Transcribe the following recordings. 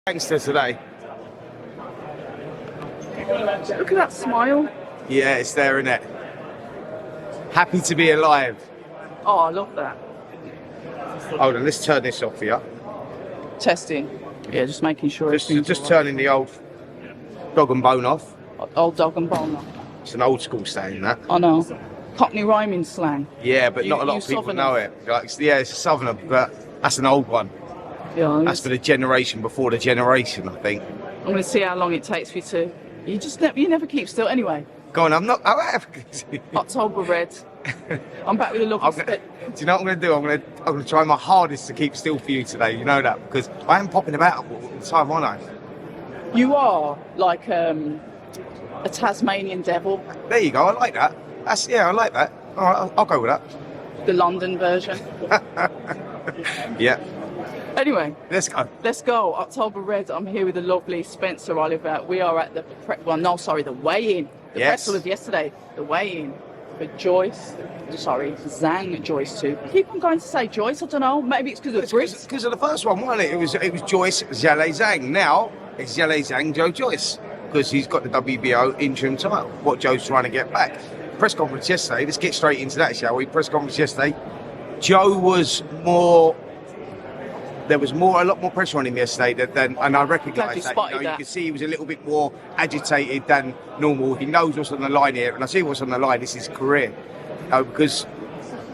Gangster today. Look at that smile. Yeah, it's there, isn't it? Happy to be alive. Oh, I love that. Hold on, let's turn this off here. Testing. Yeah, just making sure. Just everything's all turning the old dog and bone off. right. Old dog and bone. It's an old school saying, that. I know. Cockney rhyming slang. Yeah, but not a lot you of people Southerner. know it. Like, it's a southerner, but that's an old one. Yeah. That's for the generation before the generation, I think. I'm going to see how long it takes for you to. You never keep still. Anyway, Go on, I'm not. October red. I'm back with a look. Do you know what I'm going to do? I'm going to try my hardest to keep still for you today. You know that, because I am popping about all the time, aren't I? You are like a Tasmanian devil, There you go. I like that. I like that. All right, I'll go with that. the London version. Yeah, Anyway, let's go. let's go. October red. I'm here with the lovely Spencer Oliver. We are at the the weigh-in. The Yes. press of yesterday. The weigh-in for Zhang and Joyce too. Keep on going to say Joyce. I don't know. Maybe it's because of Brits. Because of the first one, wasn't it? It was Joyce, Zhang. Now it's Zhang, Joe Joyce, because he's got the WBO interim title. What Joe's trying to get back. Press conference yesterday. Let's get straight into that, shall we? Press conference yesterday. Joe was more. There was a lot more pressure on him yesterday and I Glad you recognise that. spotted You that. could see he was a little bit more agitated than normal. He knows what's on the line here, and I see what's on the line. This is his career, because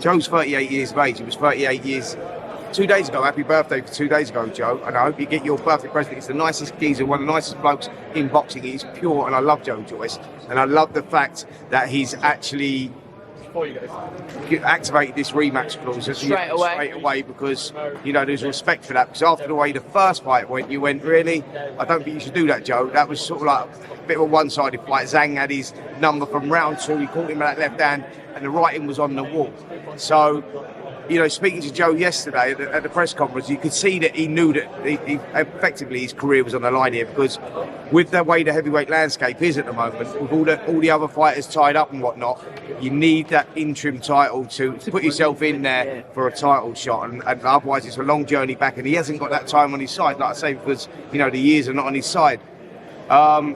Joe's 38 years of age. He was 38 years 2 days ago. Happy birthday for 2 days ago, Joe. And I hope you get your birthday present. He's the nicest geezer, one of the nicest blokes in boxing. He's pure, and I love Joe Joyce. And I love the fact that he's actually activated this rematch clause Straight away. because there's respect for that, because after the way the first fight went, you went, really? I don't think you should do that, Joe. That was sort of like a bit of a one-sided fight. Zhang had his number from round 2. He caught him with that left hand and the right hand was on the wall. So speaking to Joe yesterday at the press conference, you could see that he knew that he effectively his career was on the line here, because with the way the heavyweight landscape is at the moment, with all the other fighters tied up and whatnot, you need that interim title to put yourself in there for a title shot, and otherwise it's a long journey back, and he hasn't got that time on his side, like I say, because the years are not on his side. Do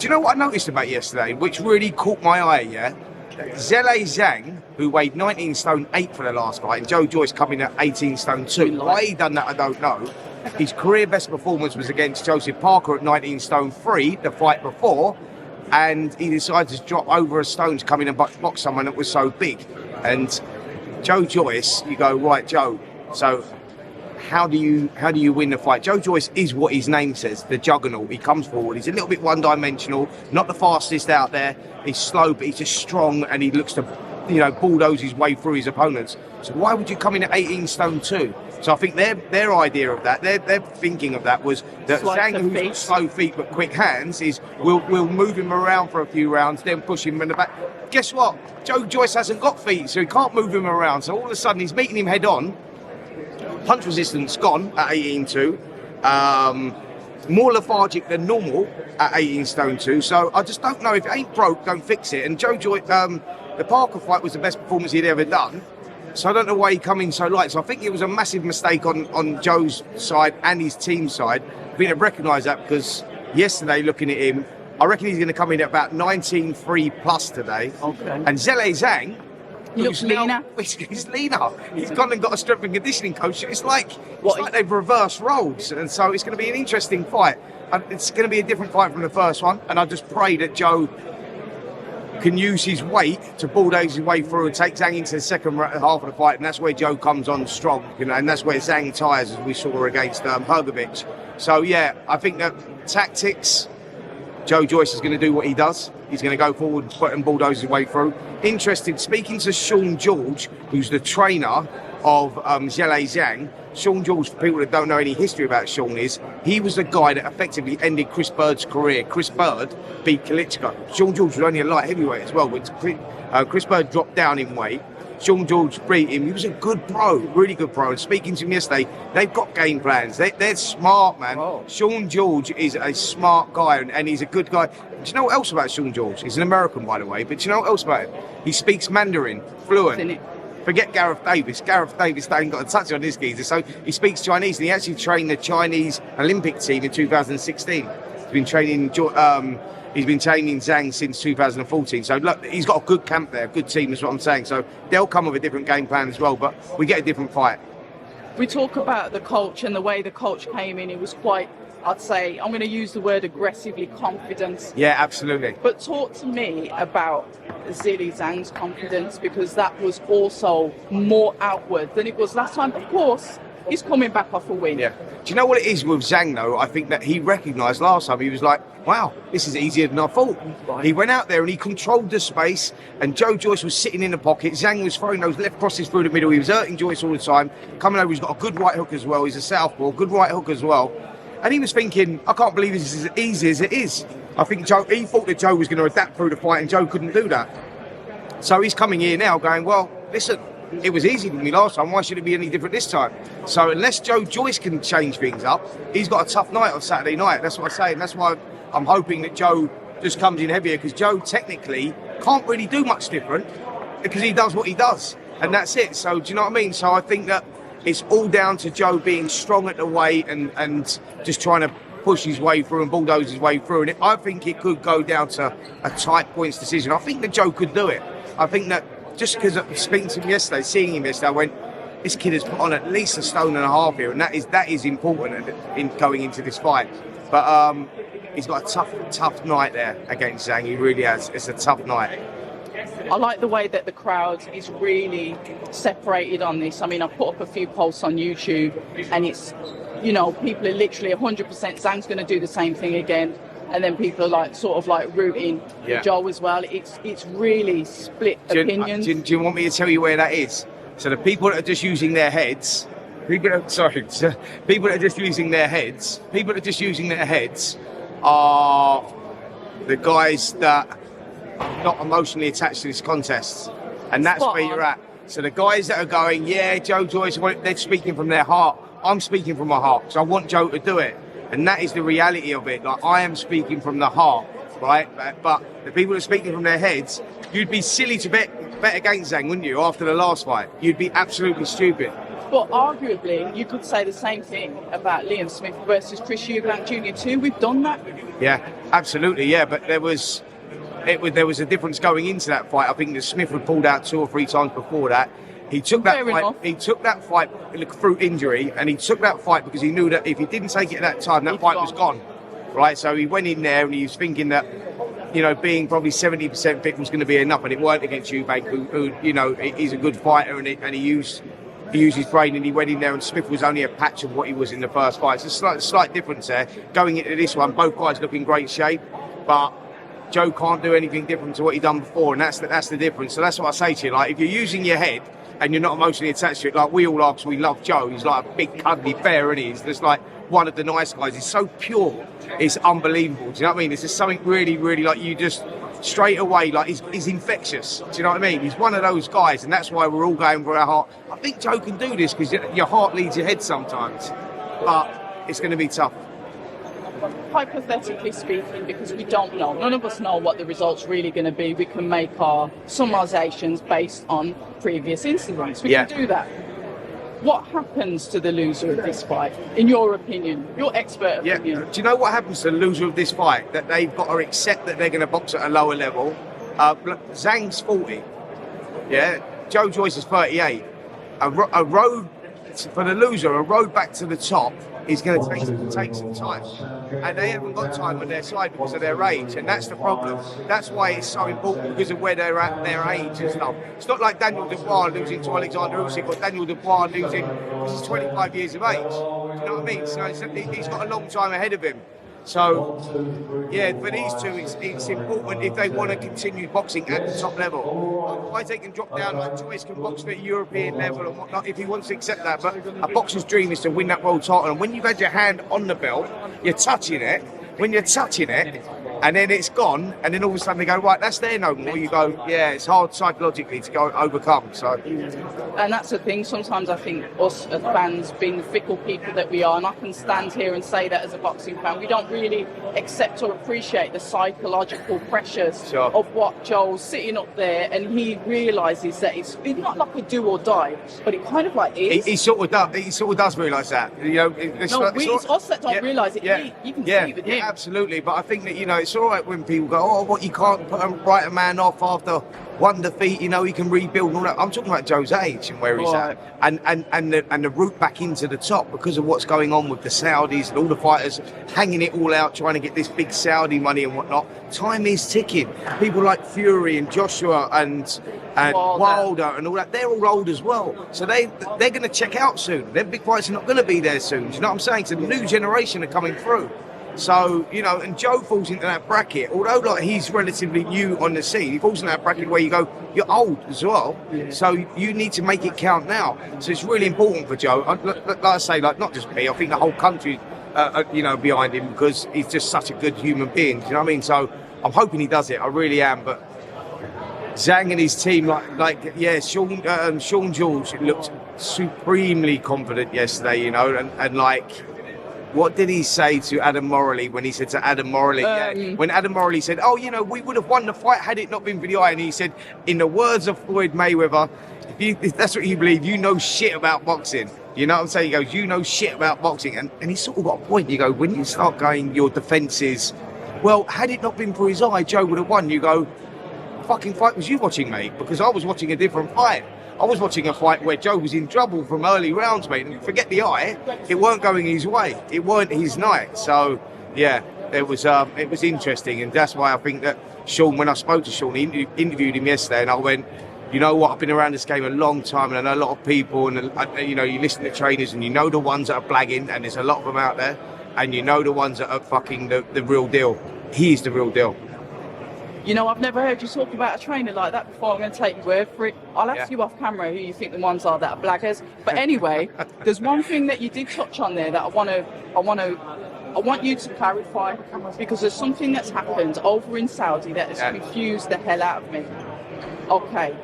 you know what I noticed about yesterday, which really caught my eye? Yeah. Zhang, who weighed 19 stone 8 for the last fight, and Joe Joyce coming at 18 stone 2. Why he done that, I don't know. His career best performance was against Joseph Parker at 19 stone 3, the fight before, and he decided to drop over a stone to come in and box someone that was so big. And Joe Joyce, you go, right, Joe, so how do you win the fight? Joe Joyce is what his name says, the juggernaut. He comes forward. He's a little bit one-dimensional, not the fastest out there. He's slow, but he's just strong, and he looks to, bulldoze his way through his opponents. So why would you come in at 18 stone 2? So I think their idea of that, their thinking of that was that Zhang, who's got slow feet but quick hands, is we'll move him around for a few rounds, then push him in the back. Guess what? Joe Joyce hasn't got feet, so he can't move him around. So all of a sudden he's meeting him head on. Punch resistance gone at 18-2. More lethargic than normal at 18 stone 2. So I just don't know, if it ain't broke, don't fix it. And Joe Joyce, the Parker fight was the best performance he'd ever done. So I don't know why he come in so light. So I think it was a massive mistake on Joe's side and his team's side. We need to recognise that, because yesterday, looking at him, I reckon he's going to come in at about 19-3 plus today. Okay. And Zhang, He looks leaner. He's leaner. He's gone and got a strength and conditioning coach. It's like What? they've reversed roles, and so it's going to be an interesting fight. It's going to be a different fight from the first one, and I just pray that Joe can use his weight to bulldoze his way through and take Zhang into the second half of the fight, and that's where Joe comes on strong, and that's where Zhang tires, as we saw against Hrgovic. So yeah, I think that tactics, Joe Joyce is going to do what he does. He's going to go forward and bulldoze his way through. Interested, speaking to Sean George, who's the trainer of Zhang. Sean George, for people that don't know any history about Sean, he was the guy that effectively ended Chris Bird's career. Chris Bird beat Klitschko. Sean George was only a light heavyweight as well, but Chris Bird dropped down in weight. Sean George beat him. He was a good pro, really good pro. And speaking to him yesterday, they've got game plans. They're smart, man. Oh. Sean George is a smart guy, and he's a good guy. Do you know what else about Sean George? He's an American, by the way, but do you know what else about him? He speaks Mandarin, fluent. forget Gareth Davis. Gareth Davis ain't got a touch on this geezer. So he speaks Chinese, and he actually trained the Chinese Olympic team in 2016. He's been training Zhang since 2014. So look, he's got a good camp there, a good team is what I'm saying. So they'll come with a different game plan as well, but we get a different fight. We talk about the coach and the way the coach came in. It was quite, I'd say, I'm going to use the word aggressively confident. Yeah, absolutely. But talk to me about Zhili Zhang's confidence, because that was also more outward than it was last time. Of course, he's coming back off a win. Yeah. Do you know what it is with Zhang, though? I think that he recognised last time, he was like, wow, this is easier than I thought. Right. He went out there and he controlled the space, and Joe Joyce was sitting in the pocket. Zhang was throwing those left crosses through the middle. He was hurting Joyce all the time. Coming over, he's got a good right hook as well. He's a southpaw, good right hook as well. And he was thinking, I can't believe this is as easy as it is. I think he thought that Joe was going to adapt through the fight, and Joe couldn't do that. So he's coming here now going, well, listen, it was easy for me last time, why should it be any different this time? So unless Joe Joyce can change things up, he's got a tough night on Saturday night. That's what I say, and that's why I'm hoping that Joe just comes in heavier, because Joe technically can't really do much different because he does what he does, and that's it. So do you know what I mean? So I think that it's all down to Joe being strong at the weight and just trying to push his way through and bulldoze his way through. And I think it could go down to a tight points decision. I think that Joe could do it. I think that just because of speaking to him yesterday, seeing him yesterday, I went, this kid has put on at least 1.5 stone here, and that is important in going into this fight. But he's got a tough night there against Zhang. He really has. It's a tough night. I like the way that the crowd is really separated on this. I mean, I've put up a few posts on YouTube, and it's, you know, people are literally 100% Zhang's going to do the same thing again. And then people are like sort of like rooting Joe as well. It's really split opinions. Do you want me to tell you where that is? So the people that are just using their heads, people that are just using their heads are the guys that are not emotionally attached to this contest, and that's where you're at. So the guys that are going, yeah, Joe Joyce, they're speaking from their heart. I'm speaking from my heart, so I want Joe to do it. And that is the reality of it. Like, I am speaking from the heart, right? But the people that are speaking from their heads, you'd be silly to bet against Zhang, wouldn't you, after the last fight? You'd be absolutely stupid. But arguably, you could say the same thing about Liam Smith versus Chris Eubank Jr. too. We've done that. Yeah, absolutely, yeah. But there was a difference going into that fight. I think that Smith had pulled out 2 or 3 times before that. He took that fight. He took that fight through injury, and he took that fight because he knew that if he didn't take it at that time, that fight was gone. Right, so he went in there and he was thinking that, you know, being probably 70% fit was going to be enough, and it weren't against Eubank, who you know, he's a good fighter, and he used his brain, and he went in there, and Smith was only a patch of what he was in the first fight. It's a slight difference there. Going into this one, both guys look in great shape, but Joe can't do anything different to what he done before, and that's the difference. So that's what I say to you. Like, if you're using your head and you're not emotionally attached to it, like we all are, because we love Joe. He's like a big, cuddly bear, and he's just like one of the nice guys. He's so pure, it's unbelievable. Do you know what I mean? It's just something really, really, like, you just straight away, like, he's infectious. Do you know what I mean? He's one of those guys, and that's why we're all going for our heart. I think Joe can do this, because your heart leads your head sometimes, but it's going to be tough. Hypothetically speaking, because we don't know, none of us know what the result's really going to be, we can make our summarizations based on previous incidents. We can do that. What happens to the loser of this fight, in your opinion, your expert opinion? Do you know what happens to the loser of this fight? That they've got to accept that they're going to box at a lower level. Zhang's 40. Yeah, Joe Joyce is 38. A road for the loser, a road back to the top, is going to take some time, and they haven't got time on their side because of their age, and that's the problem. That's why it's so important, because of where they're at, their age and stuff. It's not like Daniel Dubois losing to Alexander Usyk, or Daniel Dubois losing because he's 25 years of age. Do you know what I mean? So he's got a long time ahead of him. So, yeah, for these two, it's important if they want to continue boxing at the top level. Otherwise, they can drop down, like Joyce can box at European level and whatnot, if he wants to accept that. But a boxer's dream is to win that world title. And when you've had your hand on the belt, you're touching it. When you're touching it, and then it's gone, and then all of a sudden they go, right, that's there no more. You go, yeah, it's hard psychologically to go overcome. So, and that's the thing. Sometimes I think us as fans, being the fickle people that we are, and I can stand here and say that as a boxing fan, we don't really accept or appreciate the psychological pressures of what Joel's sitting up there, and he realises that it's not like a do or die, but it kind of like is. He sort of does. He sort of does realise that. You know, it's us that don't realise it. You can see it with him. Absolutely. But I think that, you know, it's all right when people go, oh, what, you can't write a man off after one defeat, you know, he can rebuild and all that. I'm talking about Joe's age and where he's at, and the route back into the top because of what's going on with the Saudis and all the fighters hanging it all out, trying to get this big Saudi money and whatnot. Time is ticking. People like Fury and Joshua and Wilder and all that, they're all old as well. So they're going to check out soon. Their big fights are not going to be there soon. Do you know what I'm saying? So the new generation are coming through. So, you know, and Joe falls into that bracket, although like he's relatively new on the scene, he falls in that bracket where you go, you're old as well, so you need to make it count now. So it's really important for Joe. Like I say, like not just me, I think the whole country, you know, behind him because he's just such a good human being, do you know what I mean? So I'm hoping he does it, I really am, but Zhang and his team, Sean Jules looked supremely confident yesterday, you know, and like, what did he say to Adam Morley when he said to Adam Morley, when Adam Morley said, oh, you know, we would have won the fight had it not been for the eye, and he said, in the words of Floyd Mayweather, if that's what you believe, you know shit about boxing. You know what I'm saying? He goes, you know shit about boxing. And he sort of got a point. You go, when you start going, your defence is, well, had it not been for his eye, Joe would have won. You go, fucking fight was you watching, mate? Because I was watching a different fight. I was watching a fight where Joe was in trouble from early rounds, mate. And forget the eye, it weren't going his way. It weren't his night. So, yeah, it was interesting. And that's why I think that Sean, when I spoke to Sean, he interviewed him yesterday, and I went, you know what, I've been around this game a long time, and I know a lot of people, and you know, you listen to trainers, and you know the ones that are blagging, and there's a lot of them out there, and you know the ones that are fucking the real deal. He's the real deal. You know, I've never heard you talk about a trainer like that before. I'm going to take your word for it. I'll ask you off camera who you think the ones are that are blaggers. But anyway, there's one thing that you did touch on there that I want you to clarify, because there's something that's happened over in Saudi that has confused the hell out of me. Okay,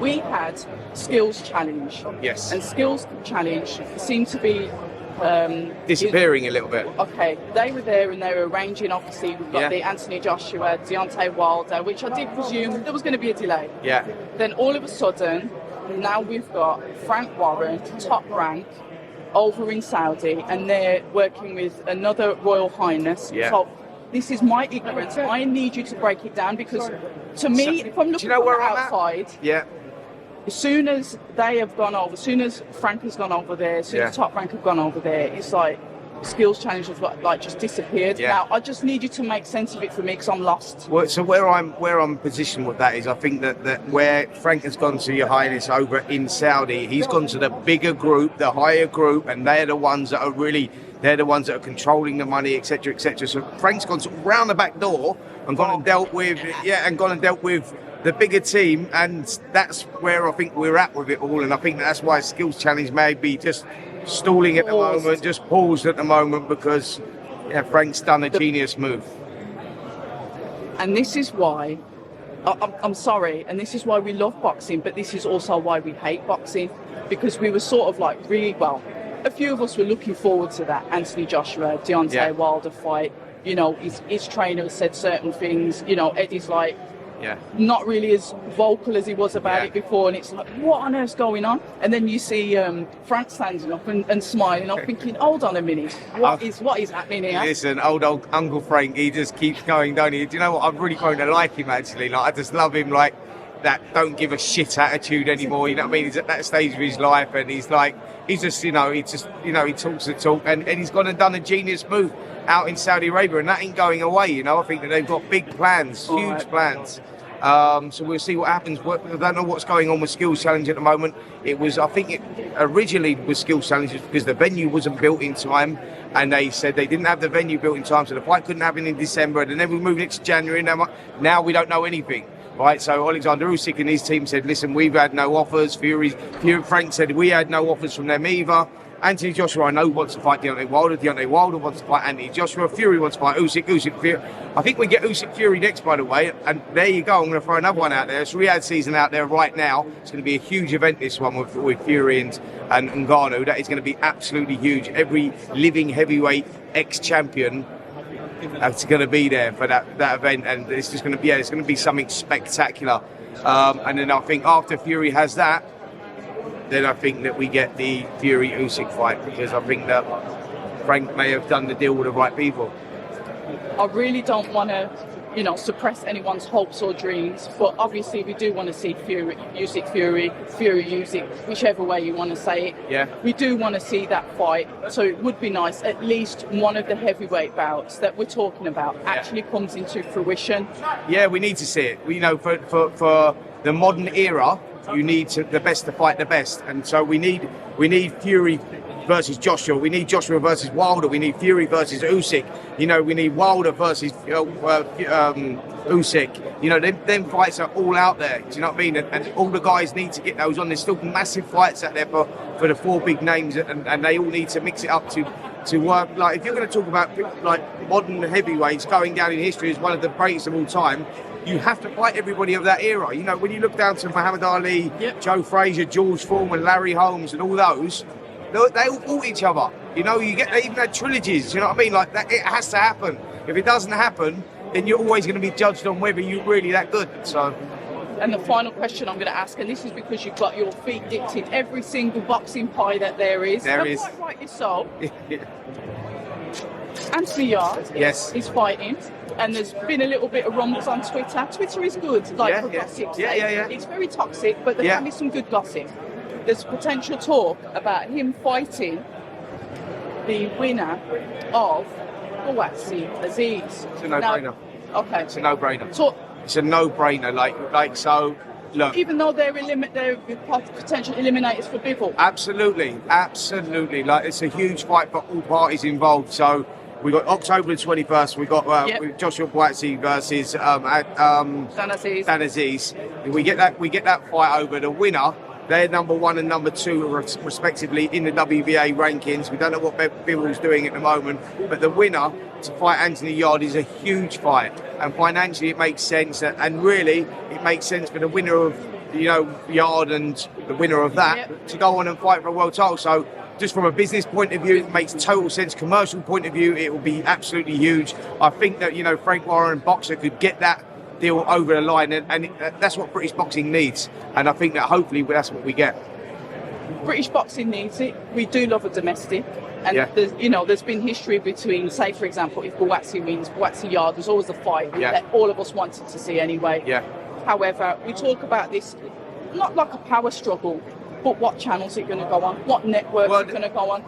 we had skills challenge. Yes. And skills challenge seemed to be disappearing a little bit. Okay, they were there and they were arranging. Obviously, we've got the Anthony Joshua, Deontay Wilder, which I did presume there was going to be a delay. Yeah. Then all of a sudden, now we've got Frank Warren, top rank, over in Saudi, and they're working with another Royal Highness. Yeah. So this is my ignorance. I need you to break it down, because to me, if I'm looking from the outside, as soon as they have gone over, as soon as Frank has gone over there, as soon as Top Rank have gone over there, it's like skills challenge has like just disappeared. Now I just need you to make sense of it for me, because I'm lost. Well, so where I'm positioned with that is, I think that where Frank has gone to, Your Highness, over in Saudi, he's gone to the bigger group, the higher group, and they're the ones that are really, they're the ones that are controlling the money, etc., etc. So Frank's gone sort of round the back door and gone and dealt with the bigger team, and that's where I think we're at with it all. And I think that's why skills challenge may be just stalling at the moment, just paused at the moment, because Frank's done a genius move. And this is why I'm sorry, and this is why we love boxing, but this is also why we hate boxing, because we were sort of like really, well, a few of us were looking forward to that Anthony Joshua, Deontay Wilder fight. You know, his trainer said certain things. You know, Eddie's like, not really as vocal as he was about it before, and it's like, what on earth's going on? And then you see Frank standing up and smiling. I'm thinking, hold on a minute, what is happening here? Listen, old Uncle Frank, he just keeps going, don't he? Do you know what? I've really grown to like him, actually. Like, I just love him, like that don't give a shit attitude anymore. You know what I mean? He's at that stage of his life, and he's like, he talks the talk, and he's gone and done a genius move out in Saudi Arabia, and that ain't going away. You know, I think that they've got big plans, huge plans. So we'll see what happens. I don't know what's going on with Skills Challenge at the moment. I think it originally was Skills Challenge because the venue wasn't built in time, and they said they didn't have the venue built in time, so the fight couldn't happen in December, and then we moved it to January. Now we don't know anything. Right, so Alexander Usyk and his team said, listen, we've had no offers. Fury Frank said we had no offers from them either. Anthony Joshua, I know, wants to fight Deontay Wilder. Deontay Wilder wants to fight Anthony Joshua. Fury wants to fight Usyk. Usyk Fury. I think we get Usyk Fury next, by the way. And there you go. I'm going to throw another one out there. It's Riyadh season out there right now. It's going to be a huge event, this one, with Fury and Ngannou. That is going to be absolutely huge. Every living heavyweight ex-champion that's going to be there for that event, and it's just going to be it's going to be something spectacular. And then I think after Fury has that, then I think that we get the Fury Usyk fight, because I think that Frank may have done the deal with the right people. I really don't want to, suppress anyone's hopes or dreams, but obviously we do want to see Usyk Fury, whichever way you want to say it. Yeah. We do want to see that fight, so it would be nice at least one of the heavyweight bouts that we're talking about actually comes into fruition. Yeah, we need to see it. For the modern era, you need the best to fight the best, and so we need Fury versus Joshua. We need Joshua versus Wilder. We need Fury versus Usyk. We need Wilder versus Usyk. Them fights are all out there. Do you know what I mean? And all the guys need to get those on. There's still massive fights out there for the four big names, and they all need to mix it up to work. Like, if you're going to talk about like modern heavyweights going down in history as one of the greatest of all time, you have to fight everybody of that era. When you look down to Muhammad Ali, Joe Frazier, George Foreman, Larry Holmes, and all those, they all fought each other. They even had trilogies. You know what I mean? Like that, it has to happen. If it doesn't happen, then you're always going to be judged on whether you're really that good. So. And the final question I'm going to ask, and this is because you've got your feet dipped in every single boxing pie that there is. Quite rightly so. Anthony Yarde is fighting, and there's been a little bit of rumbles on Twitter. Twitter is good, for gossip's sake. It's very toxic, but there can be some good gossip. There's potential talk about him fighting the winner of Buatsi Aziz. It's a no-brainer. Okay. It's a no-brainer. So, it's a no-brainer. So. Look, even though they're potential eliminators for Bivol. Absolutely. It's a huge fight for all parties involved. So we got October the 21st. We got Joshua Buatsi versus Dan Aziz. We get that fight over. The winner, they're number 1 and number 2 respectively in the WBA rankings. We don't know what Bivol's doing at the moment, but the winner to fight Anthony Yarde is a huge fight, and financially it makes sense, and really it makes sense for the winner of Yarde and the winner of that to go on and fight for a world title. So just from a business point of view, it makes total sense. Commercial point of view, it will be absolutely huge. I think that Frank Warren Boxer could get that deal over the line, and that's what British boxing needs, and I think that hopefully that's what we get. British boxing needs it. We do love a domestic, and there's been history between, say for example, if Buatsi wins, Buatsi Yarde was always a fight that all of us wanted to see anyway. However, we talk about this not like a power struggle, but what channels are going to go on, what networks are going to go on.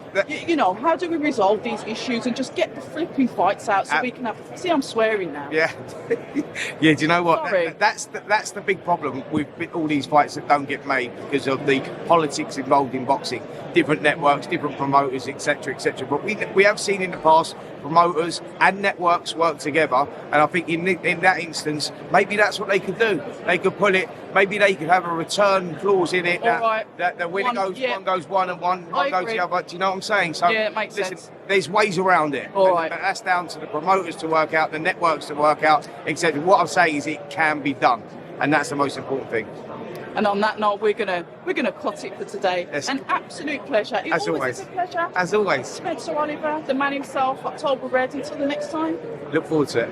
How do we resolve these issues and just get the flipping fights out so we can have... See, I'm swearing now. Yeah. Do you know what? Sorry. That's the big problem with all these fights that don't get made because of the politics involved in boxing. Different networks, different promoters, etc., etc. But we have seen in the past promoters and networks work together, and I think in that instance, maybe that's what they could do. They could pull it. Maybe they could have a return clause in it that the winner one goes one and one goes the other. Do you know what I'm saying? So it makes sense. There's ways around it. But that's down to the promoters to work out, the networks to work out, etc. What I'm saying is it can be done, and that's the most important thing. And on that note, we're gonna cut it for today. Yes. An absolute pleasure. As always. A pleasure. As always. Spencer Oliver, the man himself, October Red. Until the next time. Look forward to it.